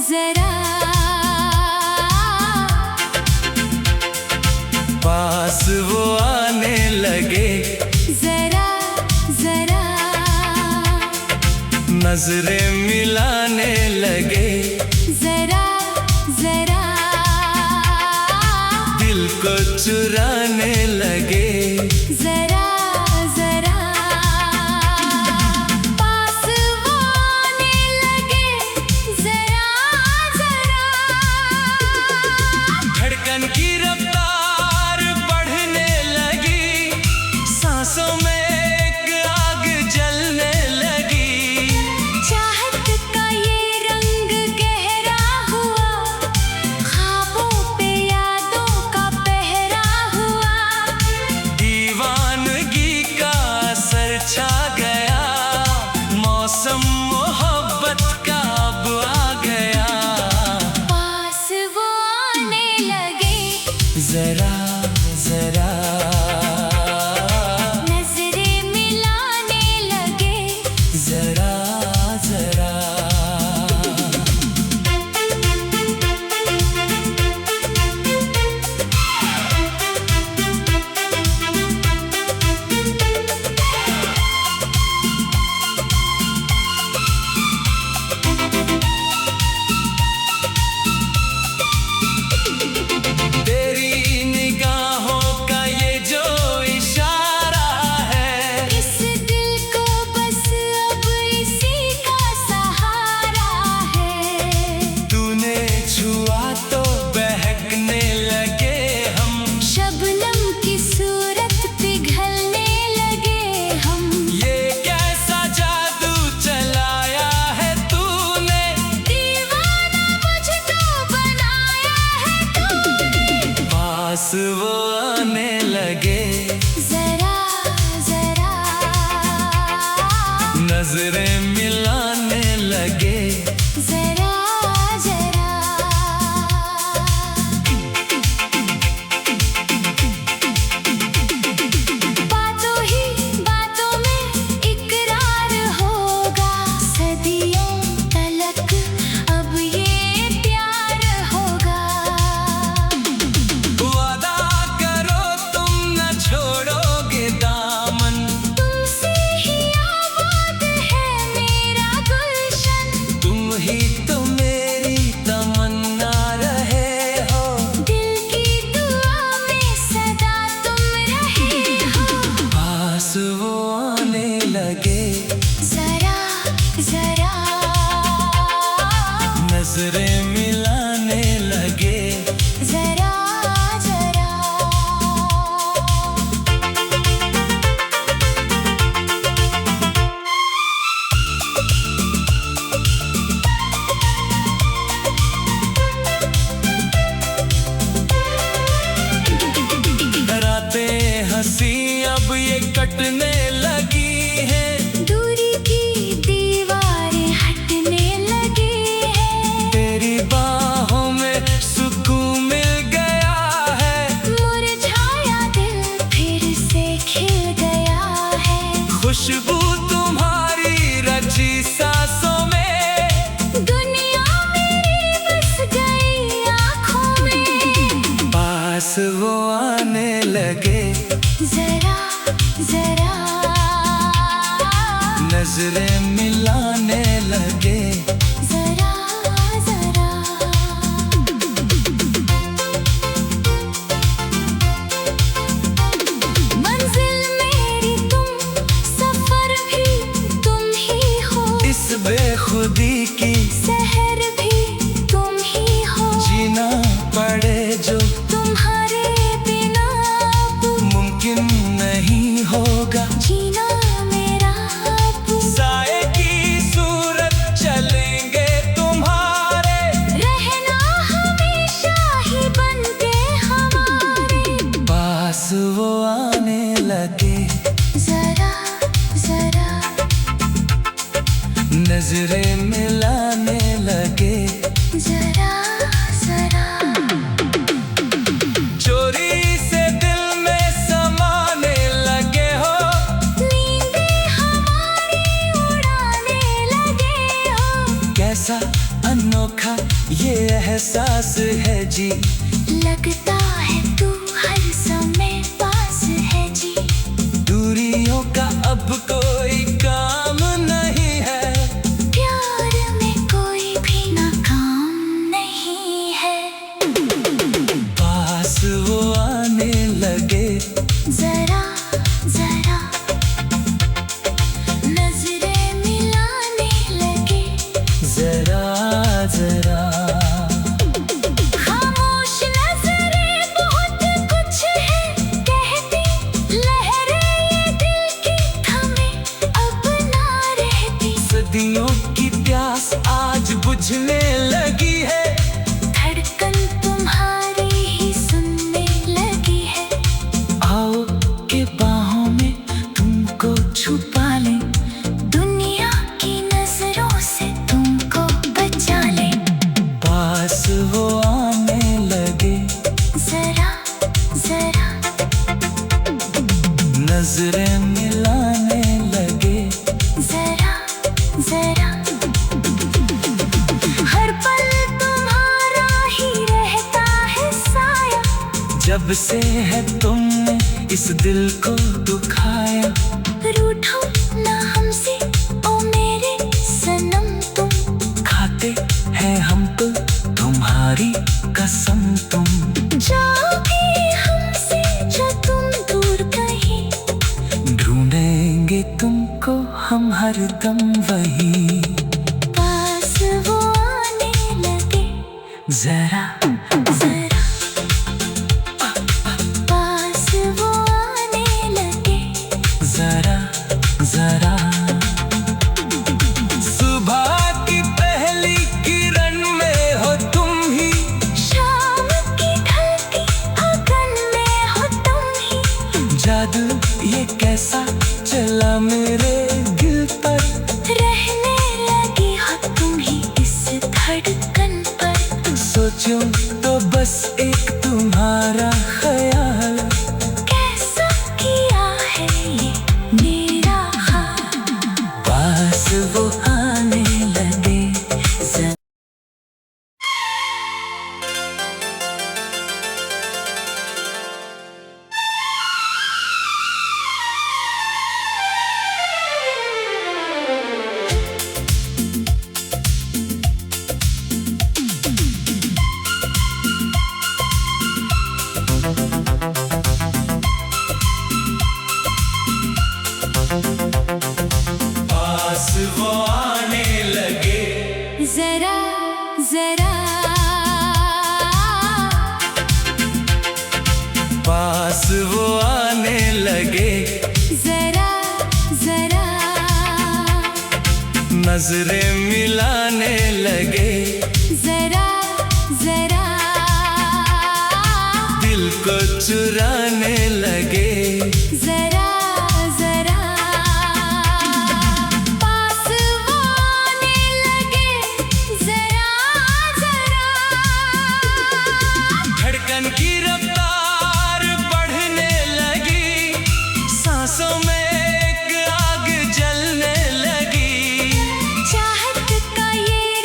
जरा पास वो आने लगे, जरा जरा नजरें मिलाने लगे, जरा जरा दिल को चुराने लगे, जरा जरा पास वो आने लगे, जरा जरा धड़कन की रफ्तार बढ़ने लगी, सांसों में एक आग जलने लगी, चाहत का ये रंग गहरा हुआ, ख्वाबों पे यादों का पहरा हुआ, दीवानगी का असर छा गया, मौसम मोहब्बत का अब आ गया, पास वो आने लगे, जरा जरा नजरें मिलाने लगे, जरा जरा तेरी निगाहों का ये जो इशारा है, इस दिल को बस अब इसी का सहारा है, तूने छुआ तो बहकने लगे हम, शबनम की सूरत पिघलने लगे हम, ये कैसा जादू चलाया है तूने, दीवाना मुझको बनाया है तूने, पास वो आने लगे, जरा जरा नजरें मिलाने लगे, जरा जरा बातों ही बातों में इकरार होगा, सदियों तलक अब ये प्यार होगा, वादा करो तुम न छोड़ोगे दामन, तुमसे ही आबाद है मेरा गुलशन, तुम ही तो मेरी तमन्ना रहे हो, दिल की दुआ में सदा तुम रहे हो, पास वो आने लगे, जरा जरा नजरें मिलाने लगे, जरा जरा रातें हंसी अब ये कटने लगी हैं, दूरी की दीवारें हटने लगी है, तेरी बाहों में सुकून मिल गया है, मुरझाया दिल फिर से खिल गया है, खुशबू तुम्हारी रची सांसों में, दुनिया मेरी बस गई आँखों में, पास वो आने लगे, जरा जरा नजरें मिलाने लगे, जरा जरा मंजिल मेरी तुम, सफर भी तुम ही हो, इस बेखुदी की शहर भी तुम ही हो, जीना पड़े जो तुम्हारे बिना अब मुमकिन नहीं होगा, जीना मेरा अब साए अनोखा ये एहसास है जी। लगता है तू हर समय पास है जी। दूरियों का अब कोई काम नहीं है, प्यार में कोई भी नाकाम नहीं है। पास वो आने लगे जरा जरा नजरें मिलाने लगे। जरा जरा खामोश नजरें बहुत कुछ है कहती। लहरें ये दिल की थमे अब ना रहती। सदियों की प्यास आज बुझने लगी है, धड़कन तुम्हारी ही सुनने लगी है। आओ के बाहों में तुमको छुपा लें, दुनिया की नजरों से तुमको बचा ले। पास वो आने लगे जरा जरा नजरें मिलाने लगे। जरा जरा हर पल तुम्हारा ही रहता है साया। जब से है तुमने इस दिल को दुखाया, रूठो ना हमसे ओ मेरे सनम तुम। खाते हैं हम तो तुम्हारी कसम तुम। जाओगे हमसे जो तुम दूर कहीं। ढूंढेंगे तुमको हम हरदम वहीं। पास वो आने लगे जरा जरा। पास वो आने लगे जरा जरा सुबह की पहली किरण में हो तुम ही, शाम की ढलती अगन में हो तुम ही। जादू ये कैसा चला मेरे दिल पर, रहने लगी हो तुम ही इस धड़कन पर। सोचूं तो बस एक तुम्हारा ख्याल, कैसा किया है ये मेरा हाल। पास वो आने लगे जरा। पास वो आने लगे जरा जरा पास वो आने लगे। जरा जरा नजरें मिलाने लगे, जरा जरा दिल को चुराने लगे। जरा जरा पास वो आने लगे। जरा जरा धड़कन की रफ्तार बढ़ने लगी, सांसों में एक आग जलने लगी। चाहत का ये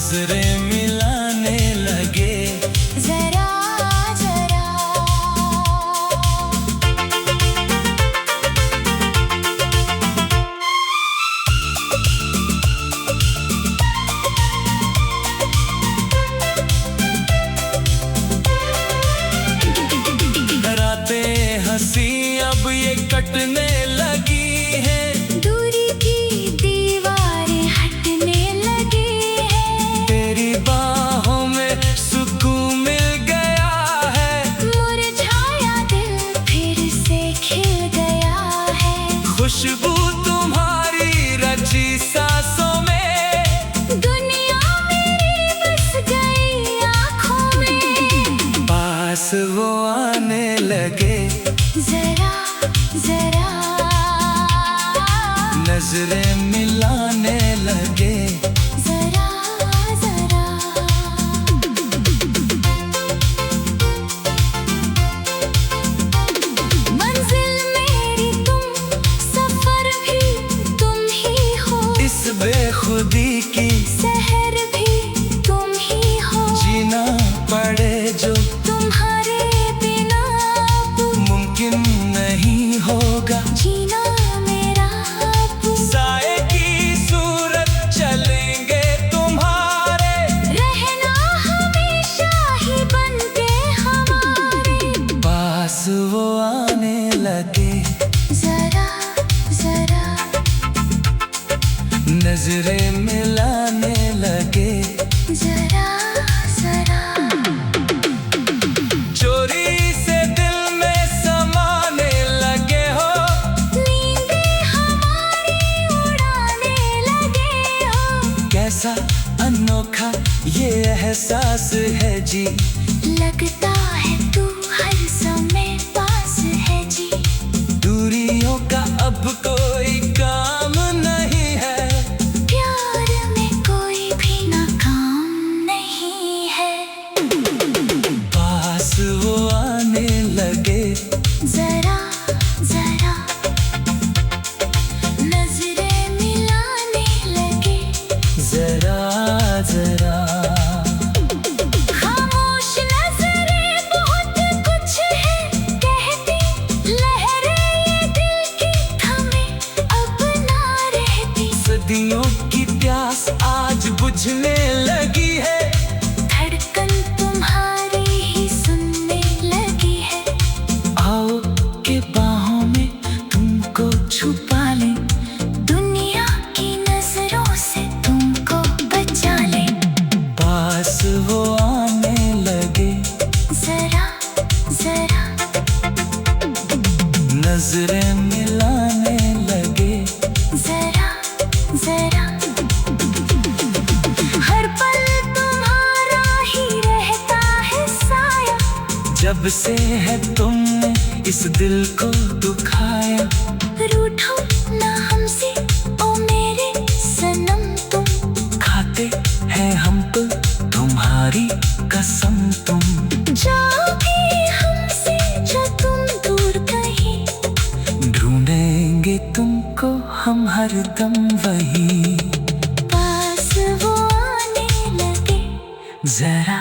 नजरें मिलाने लगे। जरा जरा रातें हंसी अब ये कटने लगी है। दूरी की दीवारें हटने लगी है। तेरी बाहों में सुकून मिल गया है। मुरझाया दिल फिर से खिल गया है। खुशबू तुम्हारी रची सांसों में, दुनिया मेरी बस गई आँखों में। पास वो आने लगे। जरा जरा नजरें मिलाने लगे। जरा जरा मंजिल मेरी तुम, सफर भी तुम ही हो। इस बेखुदी की शहर भी तुम ही हो। जीना पड़े जो तुम्हारे बिना अब मुमकिन नहीं होगा। जीना मेरा अब साए की सूरत चलेंगे तुम्हारे। रहना हमेशा ही बनके हमारे। पास वो आने लगे। जरा जरा नजरें मिलाने लगे। जरा जरा चोरी से दिल में समाने लगे हो। नींदें हमारी उड़ाने लगे हो। कैसा अनोखा ये एहसास है जी। लगता है तू हर समय पास है जी। दूरियों का अब कोई काम नहीं है। प्यार में कोई भी नाकाम नहीं है। पास वो आने लगे। जरा जरा नजरें मिलाने लगे। जरा जरा खामोश नजरें बहुत कुछ है कहती। लहरें ये दिल की थमे अब ना रहती। सदियों की प्यास आज बुझने लगी है। धड़कन तुम्हारी ही सुनने लगी है। आओ के बाहों में तुमको छुपा लें। दुनिया की नजरों से तुमको बचा ले। पास वो आने लगे। जरा जरा नजरें मिलाने लगे। जरा जरा हर पल तुम्हारा ही रहता है साया। जब से है तुमने इस दिल को दुखाया। रूठो ना हमसे ओ मेरे सनम तुम। खाते हैं हम तो तुम्हारी कसम तुम। जाओगे हमसे जो तुम दूर कहीं। ढूंढेंगे तुमको हम हरदम वही। पास वो आने लगे। जरा